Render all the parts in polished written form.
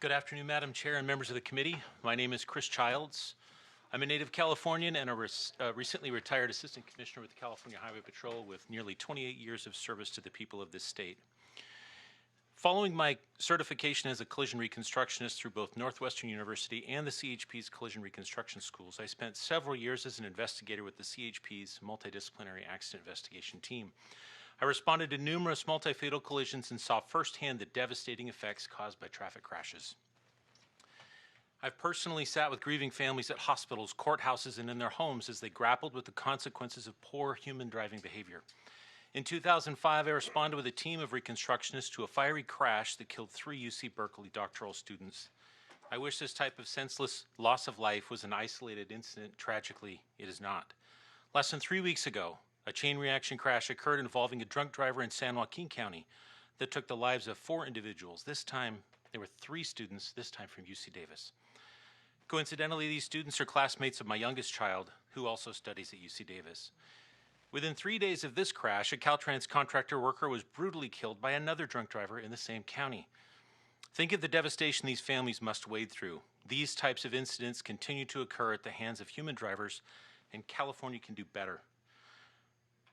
Good afternoon, Madam Chair and members of the committee. My name is Chris Childs. I'm a native Californian and a recently retired Assistant Commissioner with the California Highway Patrol with nearly 28 years of service to the people of this state. Following my certification as a collision reconstructionist through both Northwestern University and the CHP's collision reconstruction schools, I spent several years as an investigator with the CHP's multidisciplinary accident investigation team. I responded to numerous multi-fatal collisions and saw firsthand the devastating effects caused by traffic crashes. I've personally sat with grieving families at hospitals, courthouses, and in their homes as they grappled with the consequences of poor human driving behavior. In 2005, I responded with a team of reconstructionists to a fiery crash that killed 3 UC Berkeley doctoral students. I wish this type of senseless loss of life was an isolated incident. Tragically, it is not. Less than 3 weeks ago, a chain reaction crash occurred involving a drunk driver in San Joaquin County that took the lives of 4 individuals. This time, there were 3 students, this time from UC Davis. Coincidentally, these students are classmates of my youngest child, who also studies at UC Davis. Within 3 days of this crash, a Caltrans contractor worker was brutally killed by another drunk driver in the same county. Think of the devastation these families must wade through. These types of incidents continue to occur at the hands of human drivers, and California can do better.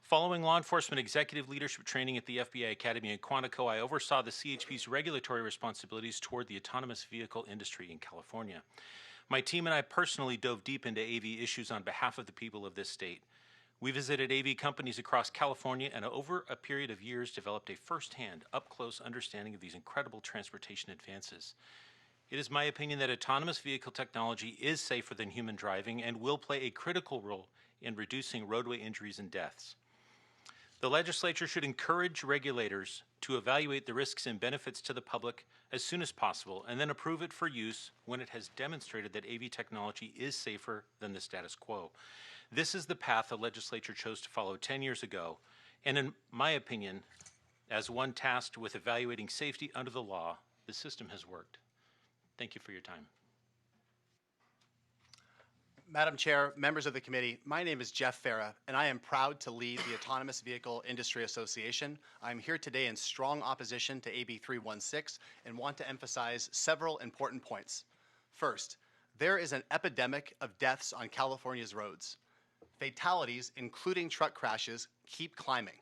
Following law enforcement executive leadership training at the FBI Academy in Quantico, I oversaw the CHP's regulatory responsibilities toward the autonomous vehicle industry in California. My team and I personally dove deep into AV issues on behalf of the people of this state. We visited AV companies across California and over a period of years developed a firsthand, up-close understanding of these incredible transportation advances. It is my opinion that autonomous vehicle technology is safer than human driving and will play a critical role in reducing roadway injuries and deaths. The legislature should encourage regulators to evaluate the risks and benefits to the public as soon as possible and then approve it for use when it has demonstrated that AV technology is safer than the status quo. This is the path the legislature chose to follow 10 years ago, and in my opinion, as one tasked with evaluating safety under the law, the system has worked. Thank you for your time. Madam Chair, members of the committee, my name is Jeff Farrah, and I am proud to lead the Autonomous Vehicle Industry Association. I'm here today in strong opposition to AB 316 and want to emphasize several important points. First, there is an epidemic of deaths on California's roads. Fatalities, including truck crashes, keep climbing.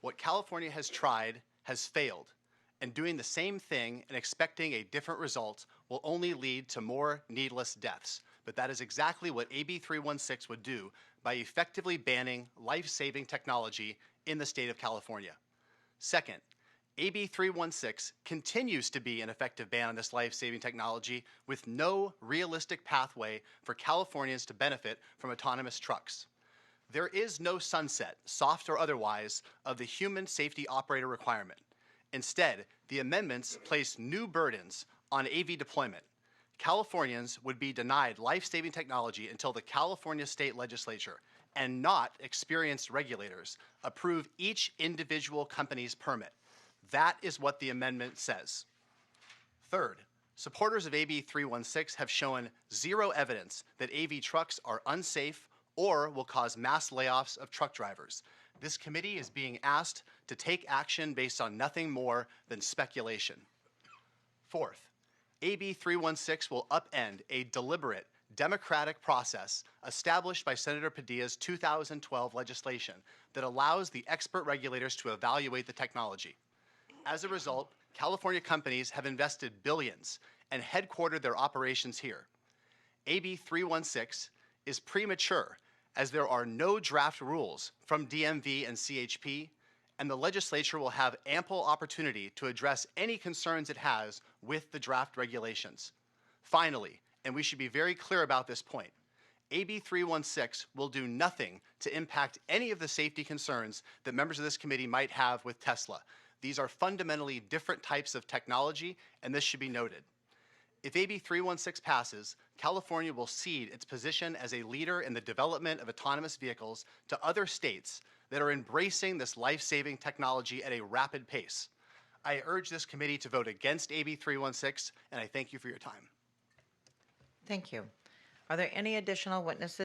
What California has tried has failed, and doing the same thing and expecting a different result will only lead to more needless deaths. But that is exactly what AB 316 would do by effectively banning life-saving technology in the state of California. Second, AB 316 continues to be an effective ban on this life-saving technology with no realistic pathway for Californians to benefit from autonomous trucks. There is no sunset, soft or otherwise, of the human safety operator requirement. Instead, the amendments place new burdens on AV deployment. Californians would be denied life-saving technology until the California state legislature and not experienced regulators approve each individual company's permit. That is what the amendment says. Third, supporters of AB 316 have shown zero evidence that AV trucks are unsafe or will cause mass layoffs of truck drivers. This committee is being asked to take action based on nothing more than speculation. Fourth, AB 316 will upend a deliberate democratic process established by Senator Padilla's 2012 legislation that allows the expert regulators to evaluate the technology. As a result, California companies have invested billions and headquartered their operations here. AB 316 is premature as there are no draft rules from DMV and CHP, and the legislature will have ample opportunity to address any concerns it has with the draft regulations. Finally, and we should be very clear about this point, AB 316 will do nothing to impact any of the safety concerns that members of this committee might have with Tesla. These are fundamentally different types of technology, and this should be noted. If AB 316 passes, California will cede its position as a leader in the development of autonomous vehicles to other states that are embracing this life-saving technology at a rapid pace. I urge this committee to vote against AB 316, and I thank you for your time. Thank you. Are there any additional witnesses